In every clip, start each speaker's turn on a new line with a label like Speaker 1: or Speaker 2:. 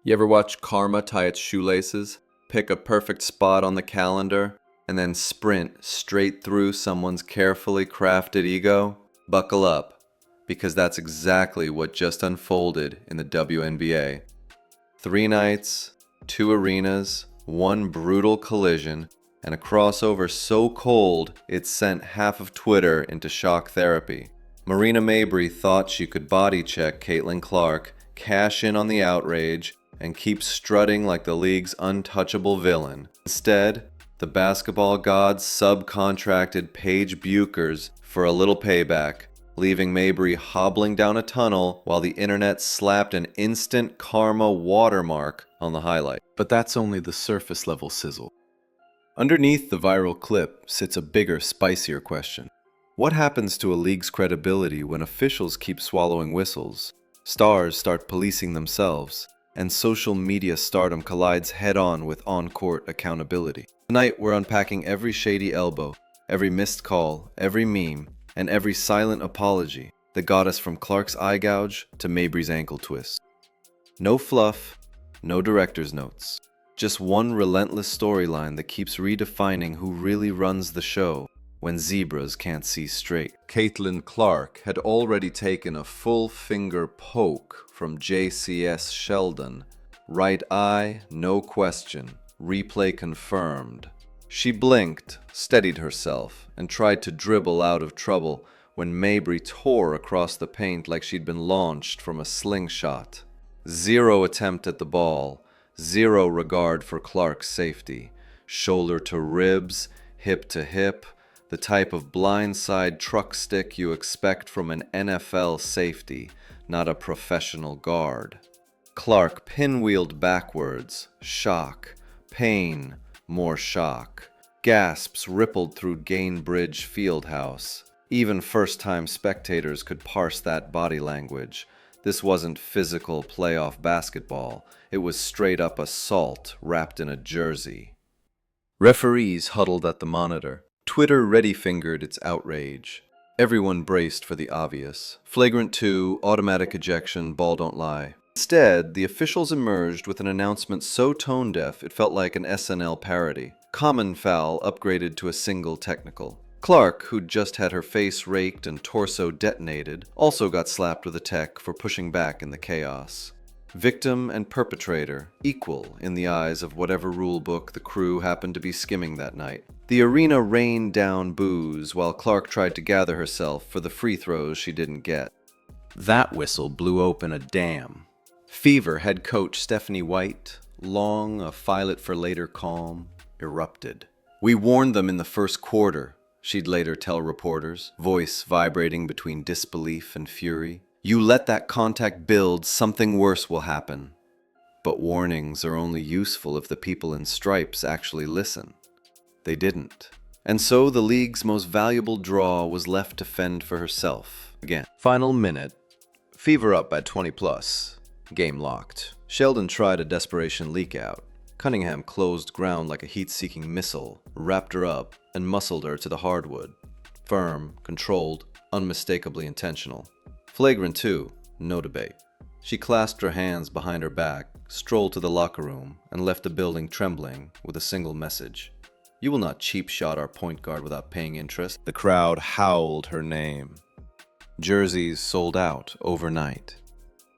Speaker 1: You ever watch karma tie its shoelaces, pick a perfect spot on the calendar, and then sprint straight through someone's carefully crafted ego? Buckle up, because that's exactly what just unfolded in the WNBA. 3 nights, 2 arenas, 1 brutal collision, and a crossover so cold it sent half of Twitter into shock therapy. Marina Mabrey thought she could body check Caitlin Clark, cash in on the outrage, and keep strutting like the league's untouchable villain. Instead, the basketball gods subcontracted Paige Bueckers for a little payback, leaving Mabrey hobbling down a tunnel while the internet slapped an instant karma watermark on the highlight. But that's only the surface level sizzle. Underneath the viral clip sits a bigger, spicier question. What happens to a league's credibility when officials keep swallowing whistles, stars start policing themselves, and social media stardom collides head-on with on-court accountability? Tonight, we're unpacking every shady elbow, every missed call, every meme, and every silent apology that got us from Clark's eye gouge to Mabrey's ankle twist. No fluff, no director's notes. Just one relentless storyline that keeps redefining who really runs the show when zebras can't see straight. Caitlin Clark had already taken a full finger poke from JCS Sheldon. Right eye, no question. Replay confirmed. She blinked, steadied herself, and tried to dribble out of trouble when Mabrey tore across the paint like she'd been launched from a slingshot. 0 attempt at the ball, 0 regard for Clark's safety. Shoulder to ribs, hip to hip, the type of blindside truck stick you expect from an NFL safety, not a professional guard. Clark pinwheeled backwards, shock, pain, more shock. Gasps rippled through Gainbridge Fieldhouse. Even first-time spectators could parse that body language. This wasn't physical playoff basketball. It was straight-up assault wrapped in a jersey. Referees huddled at the monitor. Twitter ready-fingered its outrage. Everyone braced for the obvious. Flagrant 2, automatic ejection, ball don't lie. Instead, the officials emerged with an announcement so tone-deaf it felt like an SNL parody. Common foul upgraded to a single technical. Clark, who'd just had her face raked and torso detonated, also got slapped with a tech for pushing back in the chaos. Victim and perpetrator, equal in the eyes of whatever rulebook the crew happened to be skimming that night. The arena rained down boos while Clark tried to gather herself for the free throws she didn't get. That whistle blew open a dam. Fever head coach Stephanie White, long a file-it-for-later calm, erupted. "We warned them in the first quarter," she'd later tell reporters, voice vibrating between disbelief and fury. "You let that contact build, something worse will happen." But warnings are only useful if the people in stripes actually listen. They didn't. And so the league's most valuable draw was left to fend for herself again. Final minute. Fever up by 20 plus. Game locked. Sheldon tried a desperation leak out. Cunningham closed ground like a heat-seeking missile, wrapped her up, and muscled her to the hardwood. Firm, controlled, unmistakably intentional. Flagrant 2, no debate. She clasped her hands behind her back, strolled to the locker room, and left the building trembling with a single message. "You will not cheap shot our point guard without paying interest." The crowd howled her name. Jerseys sold out overnight.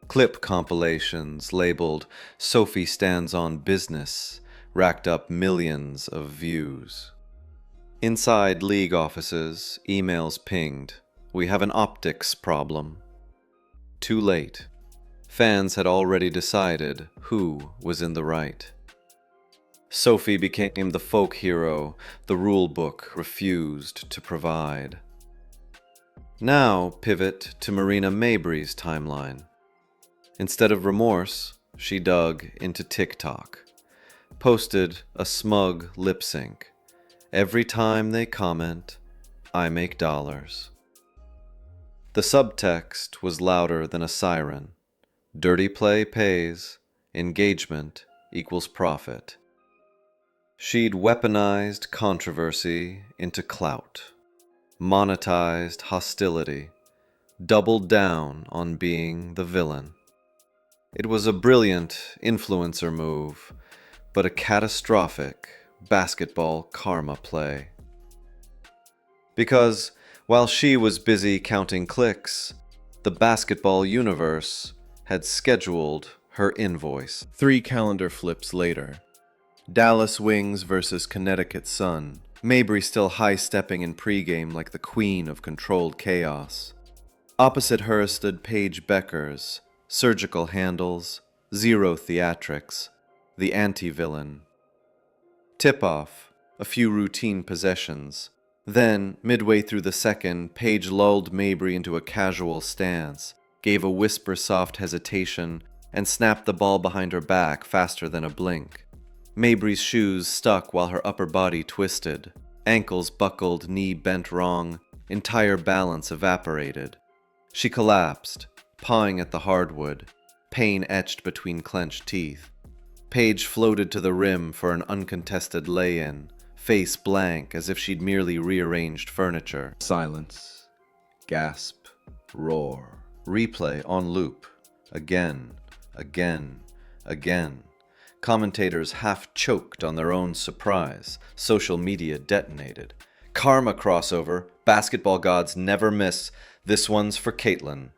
Speaker 1: Clip compilations labeled "Sophie Stands on Business" racked up millions of views. Inside league offices, emails pinged. "We have an optics problem." Too late. Fans had already decided who was in the right. Sophie became the folk hero the rule book refused to provide. Now pivot to Marina Mabrey's timeline. Instead of remorse, she dug into TikTok. Posted a smug lip sync. "Every time they comment, I make dollars." The subtext was louder than a siren. Dirty play pays, engagement equals profit. She'd weaponized controversy into clout, monetized hostility, doubled down on being the villain. It was a brilliant influencer move, but a catastrophic basketball karma play. Because while she was busy counting clicks, the basketball universe had scheduled her invoice. 3 calendar flips later. Dallas Wings versus Connecticut Sun. Mabrey still high-stepping in pregame like the queen of controlled chaos. Opposite her stood Paige Bueckers, surgical handles, zero theatrics, the anti-villain. Tip-off, a few routine possessions. Then, midway through the second, Paige lulled Mabrey into a casual stance, gave a whisper-soft hesitation, and snapped the ball behind her back faster than a blink. Mabrey's shoes stuck while her upper body twisted. Ankles buckled, knee bent wrong, entire balance evaporated. She collapsed, pawing at the hardwood, pain etched between clenched teeth. Paige floated to the rim for an uncontested lay-in, face blank as if she'd merely rearranged furniture. Silence. Gasp. Roar. Replay on loop. Again. Again. Again. Commentators half choked on their own surprise. Social media detonated. Karma crossover. Basketball gods never miss. This one's for Caitlin.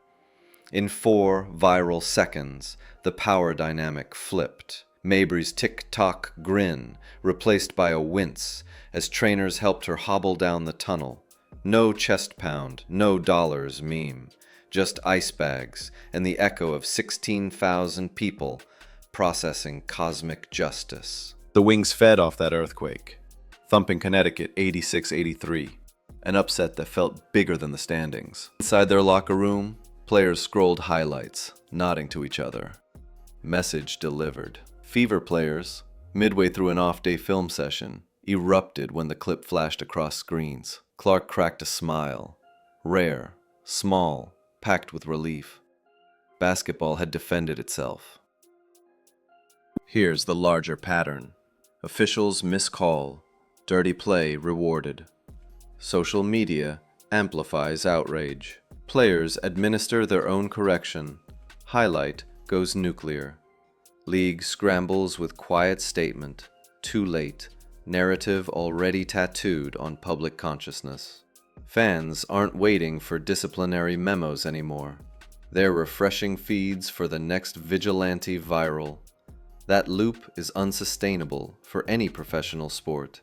Speaker 1: In 4 viral seconds, the power dynamic flipped. Mabrey's tick-tock grin replaced by a wince as trainers helped her hobble down the tunnel. No chest pound, no dollars meme. Just ice bags and the echo of 16,000 people processing cosmic justice. The Wings fed off that earthquake, thumping Connecticut 86-83, an upset that felt bigger than the standings. Inside their locker room, players scrolled highlights, nodding to each other. Message delivered. Fever players, midway through an off-day film session, erupted when the clip flashed across screens. Clark cracked a smile. Rare, small, packed with relief. Basketball had defended itself. Here's the larger pattern. Officials miscall. Dirty play rewarded. Social media amplifies outrage. Players administer their own correction. Highlight goes nuclear. League scrambles with quiet statement. Too late. Narrative already tattooed on public consciousness. Fans aren't waiting for disciplinary memos anymore. They're refreshing feeds for the next vigilante viral. That loop is unsustainable for any professional sport,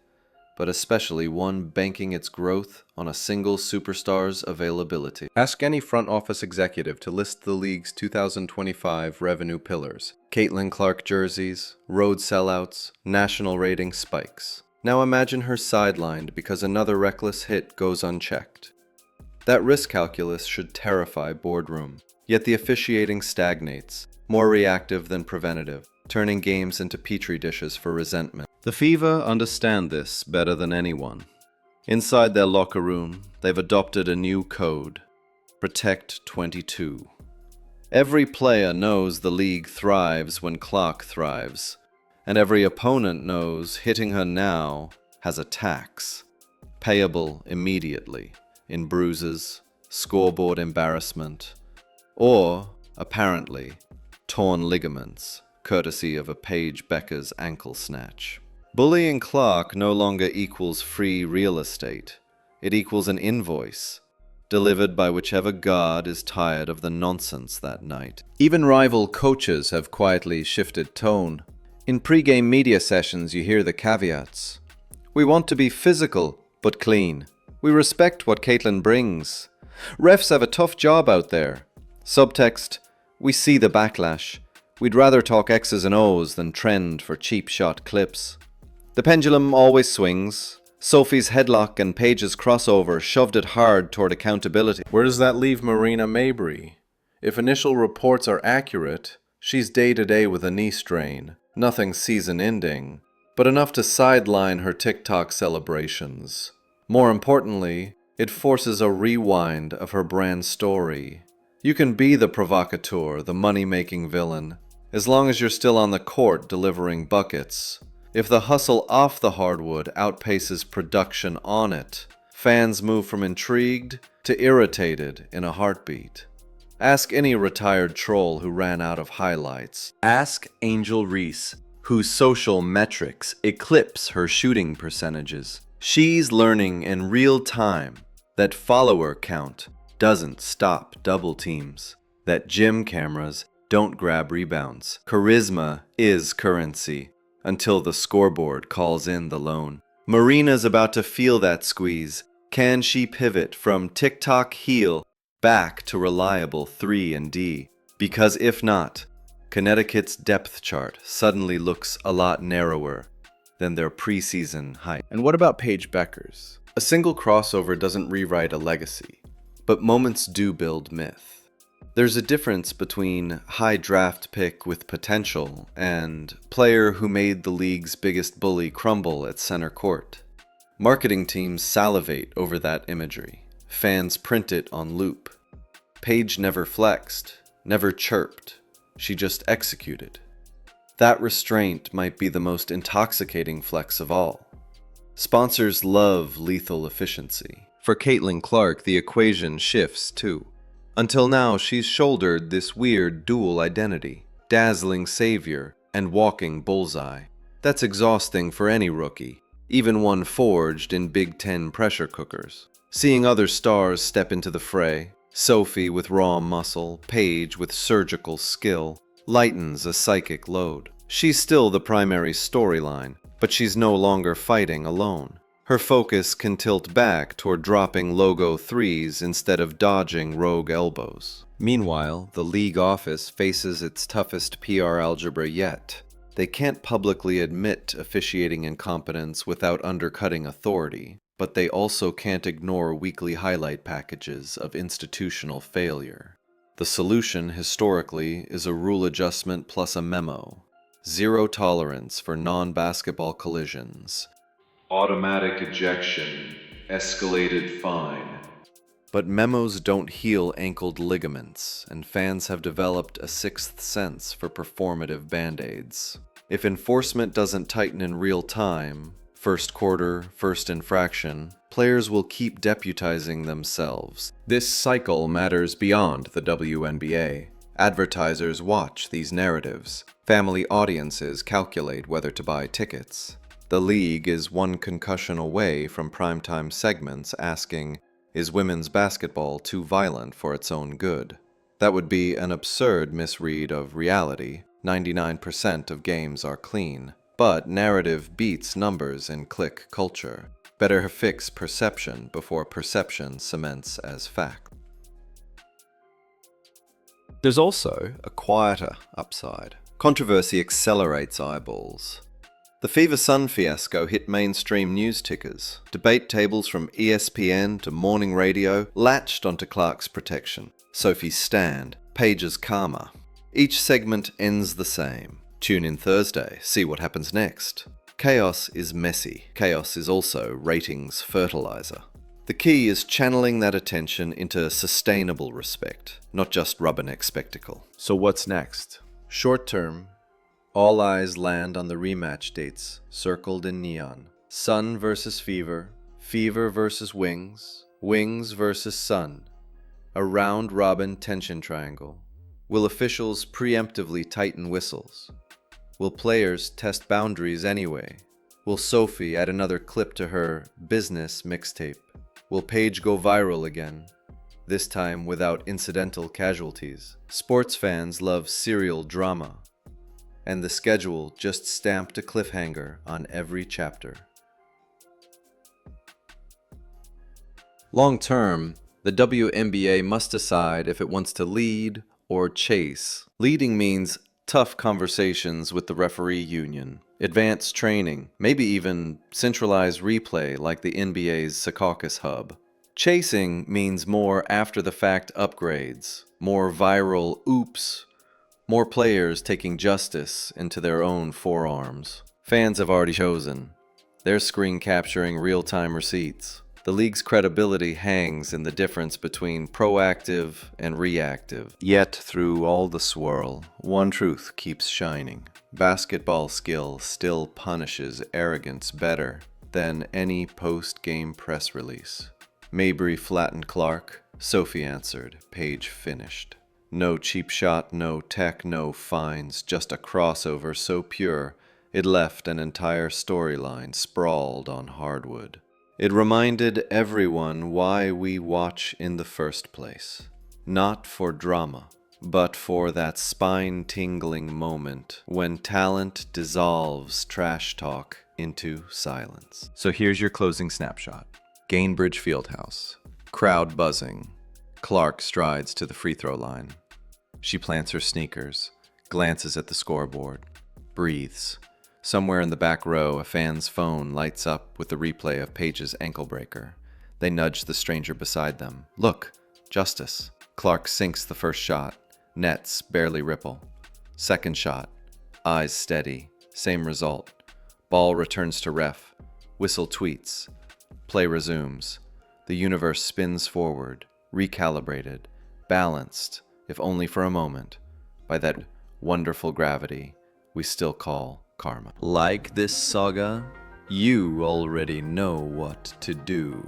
Speaker 1: but especially one banking its growth on a single superstar's availability. Ask any front office executive to list the league's 2025 revenue pillars. Caitlin Clark jerseys, road sellouts, national rating spikes. Now imagine her sidelined because another reckless hit goes unchecked. That risk calculus should terrify boardroom. Yet the officiating stagnates, more reactive than preventative, turning games into petri dishes for resentment. The Fever understand this better than anyone. Inside their locker room, they've adopted a new code. Protect 22. Every player knows the league thrives when Clark thrives, and every opponent knows hitting her now has a tax, payable immediately in bruises, scoreboard embarrassment, or, apparently, torn ligaments, courtesy of a Paige Bueckers ankle snatch. Bullying Clark no longer equals free real estate. It equals an invoice, delivered by whichever guard is tired of the nonsense that night. Even rival coaches have quietly shifted tone. In pre-game media sessions, you hear the caveats. We want to be physical, but clean. We respect what Caitlin brings. Refs have a tough job out there. Subtext, we see the backlash. We'd rather talk X's and O's than trend for cheap shot clips. The pendulum always swings. Sophie's headlock and Paige's crossover shoved it hard toward accountability. Where does that leave Marina Mabrey? If initial reports are accurate, she's day-to-day with a knee strain. Nothing season-ending, but enough to sideline her TikTok celebrations. More importantly, it forces a rewind of her brand story. You can be the provocateur, the money-making villain, as long as you're still on the court delivering buckets. If the hustle off the hardwood outpaces production on it, fans move from intrigued to irritated in a heartbeat. Ask any retired troll who ran out of highlights. Ask Angel Reese, whose social metrics eclipse her shooting percentages. She's learning in real time that follower count doesn't stop double teams, that gym cameras don't grab rebounds. Charisma is currency until the scoreboard calls in the loan. Marina's about to feel that squeeze. Can she pivot from TikTok heel back to reliable 3 and D? Because if not, Connecticut's depth chart suddenly looks a lot narrower than their preseason hype.
Speaker 2: And what about Paige Bueckers? A single crossover doesn't rewrite a legacy.
Speaker 1: But moments do build myth. There's a difference between high draft pick with potential and player who made the league's biggest bully crumble at center court. Marketing teams salivate over that imagery. Fans print it on loop. Paige never flexed, never chirped. She just executed. That restraint might be the most intoxicating flex of all. Sponsors love lethal efficiency. For Caitlin Clark, the equation shifts too. Until now, she's shouldered this weird dual identity, dazzling savior and walking bullseye. That's exhausting for any rookie, even one forged in Big Ten pressure cookers. Seeing other stars step into the fray, Sophie with raw muscle, Paige with surgical skill, lightens a psychic load. She's still the primary storyline, but she's no longer fighting alone. Her focus can tilt back toward dropping logo threes instead of dodging rogue elbows. Meanwhile, the league office faces its toughest PR algebra yet. They can't publicly admit officiating incompetence without undercutting authority, but they also can't ignore weekly highlight packages of institutional failure. The solution, historically, is a rule adjustment plus a memo. Zero tolerance for non-basketball collisions. Automatic ejection, escalated fine. But memos don't heal ankled ligaments, and fans have developed a sixth sense for performative band-aids. If enforcement doesn't tighten in real time, first quarter, first infraction, players will keep deputizing themselves. This cycle matters beyond the WNBA. Advertisers watch these narratives. Family audiences calculate whether to buy tickets. The league is one concussion away from primetime segments asking, is women's basketball too violent for its own good? That would be an absurd misread of reality. 99% of games are clean. But narrative beats numbers in click culture. Better fix perception before perception cements as fact. There's also a quieter upside. Controversy accelerates eyeballs. The Fever Sun fiasco hit mainstream news tickers. Debate tables from ESPN to morning radio latched onto Clark's protection. Sophie's stand, Paige's karma. Each segment ends the same. Tune in Thursday, see what happens next. Chaos is messy. Chaos is also ratings fertilizer. The key is channeling that attention into sustainable respect, not just rubberneck spectacle.
Speaker 2: So what's next?
Speaker 1: Short term, all eyes land on the rematch dates, circled in neon. Sun versus Fever, Fever versus Wings, Wings versus Sun. A round-robin tension triangle. Will officials preemptively tighten whistles? Will players test boundaries anyway? Will Sophie add another clip to her business mixtape? Will Paige go viral again? This time without incidental casualties. Sports fans love serial drama. And the schedule just stamped a cliffhanger on every chapter. Long term, the WNBA must decide if it wants to lead or chase. Leading means tough conversations with the referee union, advanced training, maybe even centralized replay like the NBA's Secaucus hub. Chasing means more after-the-fact upgrades, more viral oops, more players taking justice into their own forearms. Fans have already chosen. They're screen capturing real-time receipts. The league's credibility hangs in the difference between proactive and reactive. Yet, through all the swirl, one truth keeps shining. Basketball skill still punishes arrogance better than any post-game press release. Mabrey flattened Clark. Sophie answered. Paige finished. No cheap shot, no tech, no fines, just a crossover so pure it left an entire storyline sprawled on hardwood. It reminded everyone why we watch in the first place. Not for drama, but for that spine-tingling moment when talent dissolves trash talk into silence. So here's your closing snapshot. Gainbridge Fieldhouse. Crowd buzzing. Clark strides to the free throw line. She plants her sneakers, glances at the scoreboard, breathes. Somewhere in the back row, a fan's phone lights up with the replay of Paige's ankle breaker. They nudge the stranger beside them. Look, justice. Clark sinks the first shot. Nets barely ripple. Second shot. Eyes steady. Same result. Ball returns to ref. Whistle tweets. Play resumes. The universe spins forward, recalibrated, balanced, if only for a moment, by that wonderful gravity we still call karma. Like this saga? You already know what to do.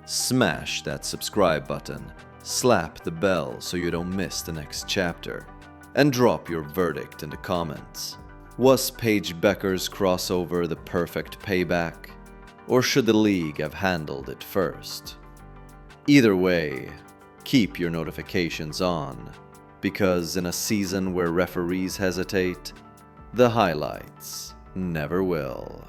Speaker 1: Smash that subscribe button, slap the bell so you don't miss the next chapter, and drop your verdict in the comments. Was Paige Bueckers' crossover the perfect payback? Or should the league have handled it first? Either way, keep your notifications on, because in a season where referees hesitate, the highlights never will.